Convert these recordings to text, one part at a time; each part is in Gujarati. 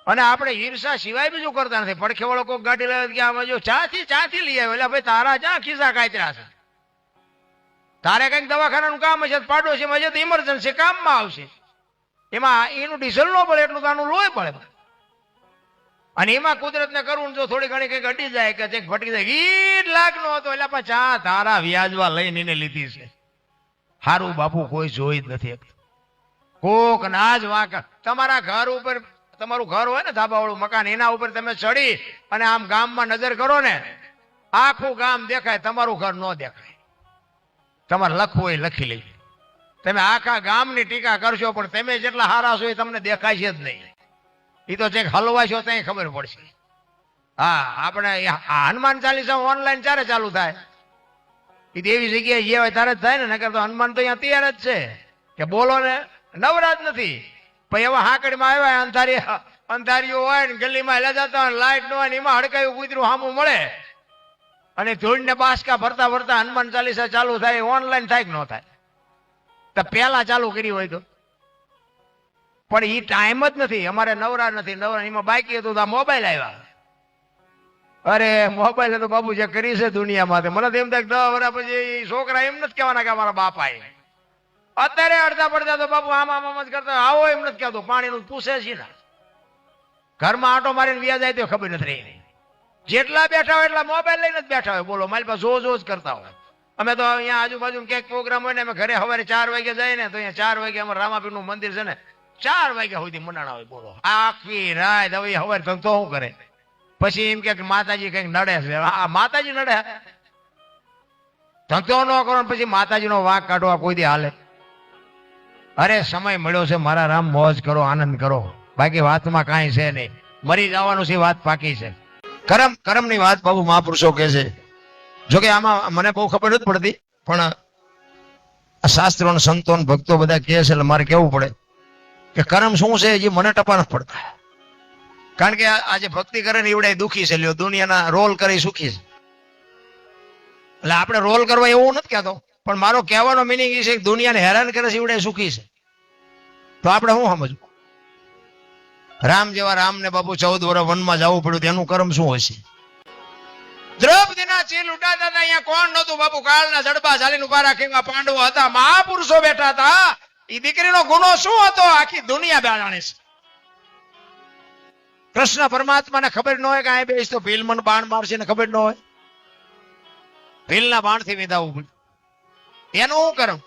અને આપણે ઈર્ષા સિવાય બીજું કરતા નથી. પડખે વાળો કોઈક ગાડી લાવે કે આમાં જો ચાથી લઈ આવે, એટલે ભાઈ તારા ચા ખિસ્સા કાતરા છે, તારે કઈક દવાખાનાનું કામ હશે, પાડોશીમાં છે તો ઇમરજન્સી કામમાં આવશે, એમાં એનું ડીઝલ ન પડે એટલું તો આનું લોહી પડે. અને એમાં કુદરતને કરવું જો થોડી ઘણી કઈક અડી જાય કે કંઈક ભટકી જાય, 2 લાખ નો હતો એટલે આપણે ચા તારા વ્યાજવા લઈને એને લીધી છે. હારું બાપુ કોઈ જોઈ જ નથી. કોક ના જ વાંક. તમારા ઘર ઉપર, તમારું ઘર હોય ને ધાબા વાળું મકાન, એના ઉપર તમે ચડી અને આમ ગામમાં નજર કરો ને, આખું ગામ દેખાય, તમારું ઘર ન દેખાય. તમારે લખવું હોય લખી લઈ, તમે આખા ગામની ટીકા કરશો પણ તમે જેટલા હારા છો એ તમને દેખાય છે જ નહીં. એ તો ચેક હલવાશો ત્યાં ખબર પડશે. હા, આપણે હનુમાન ચાલીસા ઓનલાઈન ચારે ચાલુ થાય, એ તો એવી જગ્યાએ જે હોય તારે જ થાય ને, નકર તો હનુમાન તો અહીંયા તૈયાર જ છે કે બોલો ને, નવરા જ નથી. પછી એવા હાકડીમાં આવ્યા, અંધારીઓ હોય ને, ગલીમાં હેલા જતા હોય, લાઈટ ન હોય ને, એમાં હડકાયું કૂતરું સામું મળે અને ધૂળને બાસકા ભરતા ભરતા હનુમાન ચાલીસા ચાલુ થાય. ઓનલાઈન થાય કે ન થાય? તો પેલા ચાલુ કરી હોય તો, પણ એ ટાઈમ જ નથી. અમારે નવરા નથી. નવરા એમાં બાકી હતું તો આ મોબાઈલ આવ્યા. અરે મોબાઈલ તો બાબુ જે કરી છે દુનિયામાં, મને તો એમ થાય 10 વર્ષ પછી છોકરા એમ નથી કહેવાના કે અમારા બાપા એ. અત્યારે અડધા પડતા તો બાપુ આમ જ કરતા, આવો એમ નથી કહેતો, પાણીનું પૂછે છે ને. ઘરમાં આંટો મારીને વ્યાજ જાય તો ખબર નથી રહી. જેટલા બેઠા હોય એટલા મોબાઈલ લઈને જ બેઠા હોય. બોલો, મારી પાસે જો જ કરતા હોય. અમે તો અહીંયા આજુબાજુ ક્યાંક પ્રોગ્રામ હોય ને, અમે ઘરે સવારે 4 વાગે જાય ને, તો અહીંયા 4 વાગે અમારે રામાપીરનું મંદિર છે ને, 4 વાગ્યા સુધી મનાણા હોય. બોલો, આખી રાત. હવે સવારે તો શું કરે? પછી એમ કે માતાજી કઈક નડે છે. આ માતાજી નડે? ધંધો ન કરો પછી માતાજી નો વાંક કાઢવા કોઈ દી હાલે? અરે સમય મળ્યો છે મારા રામ, મોજ કરો, આનંદ કરો, બાકી વાતમાં કાંઈ છે નહીં. મરી જવાનું છે, વાત પાકી છે. કરમ ની વાત બાબુ મહાપુરુષો કે છે. જોકે આમાં મને બહુ ખબર નથી પડતી, પણ શાસ્ત્રો ને સંતો ને ભક્તો બધા કહે છે એટલે મારે કેવું પડે કે કરમ શું છે એ મને ટપા નથી પડતા. કારણ કે આજે ભક્તિ કરે ને એવડે દુખી છે, લ્યો, દુનિયાના રોલ કરી સુખી છે. એટલે આપણે રોલ કરવા એવું નથી કહેતો, પણ મારો કહેવાનો મિનિંગ એ છે કે દુનિયાને હેરાન કરે છે એવડે સુખી છે. તો આપણે શું સમજવું? રામ જેવા રામને બાપુ 14 વર્ષ વનમાં જવું પડ્યું, તેનું કર્મ શું હશે? દ્રૌપદીના ચીલ ઉડાતા હતા, અહીંયા કોણ નહોતું બાપુ? કાળના જડબા ચાલીને ઉભા રાખીને પાંડવો હતા, મહાપુરુષો બેઠા હતા. એ દીકરીનો ગુનો શું હતો આખી દુનિયા જાણે છે. કૃષ્ણ પરમાત્માને ખબર ન હોય કે આ બેસ તો ભીલમન બાણ મારશે ને ખબર ન હોય? ભીલના બાણથી વિધાવું પડ્યું. એનું શું કરમ?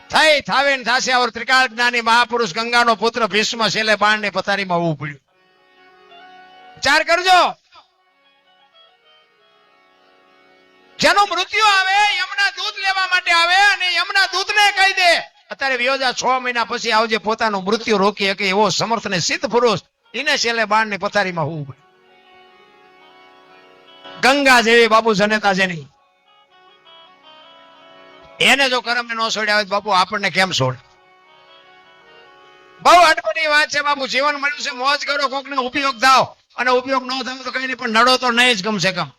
થઈ થાવે ને થાશે આવર ત્રિકાળ જ્ઞાની મહાપુરુષ ગંગાનો પુત્ર ભીષ્મ છેલ્લે બાણની પથારીમાં આવવું પડ્યું. વિચાર કરજો. જેનું મૃત્યુ આવે યમના દૂધ લેવા માટે આવે અને યમના દૂધને કહી દે અત્યારે વિયોજા 6 મહિના પછી આવજે, પોતાનું મૃત્યુ રોકી શકે એવો સમર્થ ને સિદ્ધ પુરુષ, એને છેલ્લે બાણની પથારીમાં હોવું પડે. ગંગા જેવી બાપુ જનેતા જેની, એને જો કરમને ન છોડ્યા હોય બાપુ આપણને કેમ છોડે? બહુ અટપટી વાત છે બાપુ. જીવન મળ્યું છે, મોજ કરો, કોકને ઉપયોગ થાવ, અને ઉપયોગ ન થાવ તો કઈ નહીં, પણ નડો તો નહીં જ કમસે કમ.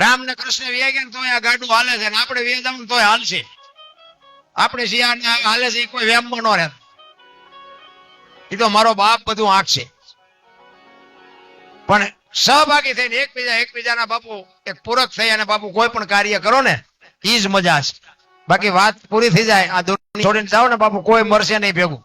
રામ ને કૃષ્ણ વ્યા ગયા તો આ ગાડું હાલે છે, ને આપણે વ્યા જાવ તો હાલશે. આપણે શિયાળ હાલે છે કોઈ વેમમાં ન રહે. એ તો મારો બાપ બધું આંખશે. પણ સહભાગી થઈને એકબીજાના બાપુ એક પૂરક થઈ અને બાપુ કોઈ પણ કાર્ય કરો ને એ જ મજા છે. બાકી વાત પૂરી થઈ જાય, આ દુનિયા છોડીને જાઓ ને બાપુ કોઈ મરશે નહીં ભેગું.